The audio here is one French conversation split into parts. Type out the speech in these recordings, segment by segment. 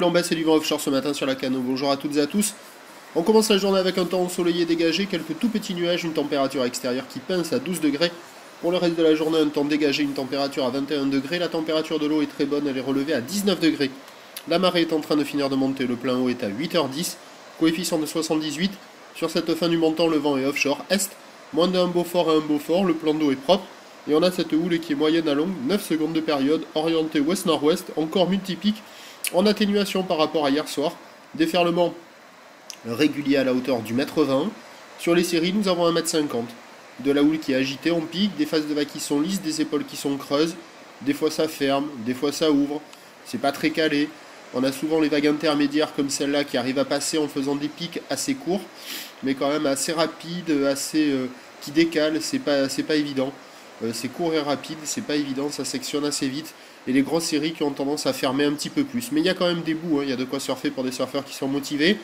houle en baisse et du vent offshore ce matin sur la Cano. Bonjour à toutes et à tous. On commence la journée avec un temps ensoleillé dégagé, quelques tout petits nuages, une température extérieure qui pince à 12 degrés. Pour le reste de la journée, un temps dégagé, une température à 21 degrés. La température de l'eau est très bonne, elle est relevée à 19 degrés. La marée est en train de finir de monter, le plein eau est à 8h10, coefficient de 78. Sur cette fin du montant, le vent est offshore est, moins d'un Beaufort à un Beaufort, le plan d'eau est propre. Et on a cette houle qui est moyenne à longue, 9 secondes de période, orientée ouest-nord-ouest, encore multipique, en atténuation par rapport à hier soir. Déferlement régulier à la hauteur du mètre 20. Sur les séries, nous avons 1,50 m. De la houle qui est agitée, on pique, des faces de vague qui sont lisses, des épaules qui sont creuses. Des fois ça ferme, des fois ça ouvre. C'est pas très calé. On a souvent les vagues intermédiaires comme celle-là qui arrivent à passer en faisant des pics assez courts, mais quand même assez rapides, qui décalent, c'est pas évident. C'est court et rapide, c'est pas évident, ça sectionne assez vite. Et les grosses séries qui ont tendance à fermer un petit peu plus. Mais il y a quand même des bouts, il y a de quoi surfer pour des surfeurs qui sont motivés.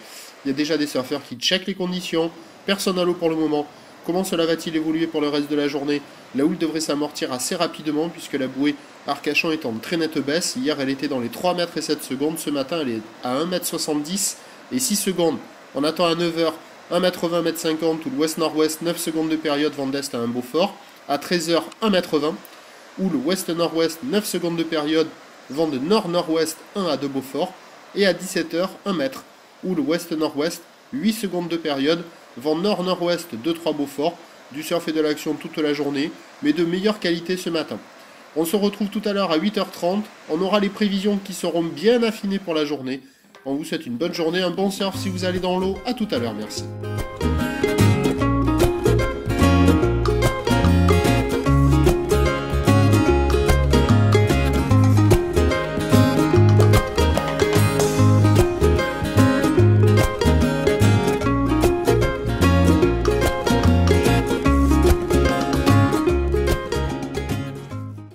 Il y a déjà des surfeurs qui checkent les conditions. Personne à l'eau pour le moment. Comment cela va-t-il évoluer pour le reste de la journée? La houle devrait s'amortir assez rapidement puisque la bouée Arcachon est en très nette baisse. Hier elle était dans les 3 mètres et 7 secondes. Ce matin elle est à 1,70 m et 6 secondes. On attend à 9h 1,20 m, 1,50 m ou l'ouest-nord-ouest, 9 secondes de période, vent d'est à un Beaufort. À 13h 1,20 m ou le ouest-nord-ouest, 9 secondes de période, vent de nord-nord-ouest 1 à 2 Beaufort. Et à 17h 1 mètre ou le ouest-nord-ouest, 8 secondes de période, vent nord-nord-ouest 2-3 Beaufort, du surf et de l'action toute la journée, mais de meilleure qualité ce matin. On se retrouve tout à l'heure à 8h30, on aura les prévisions qui seront bien affinées pour la journée. On vous souhaite une bonne journée, un bon surf si vous allez dans l'eau, à tout à l'heure, merci.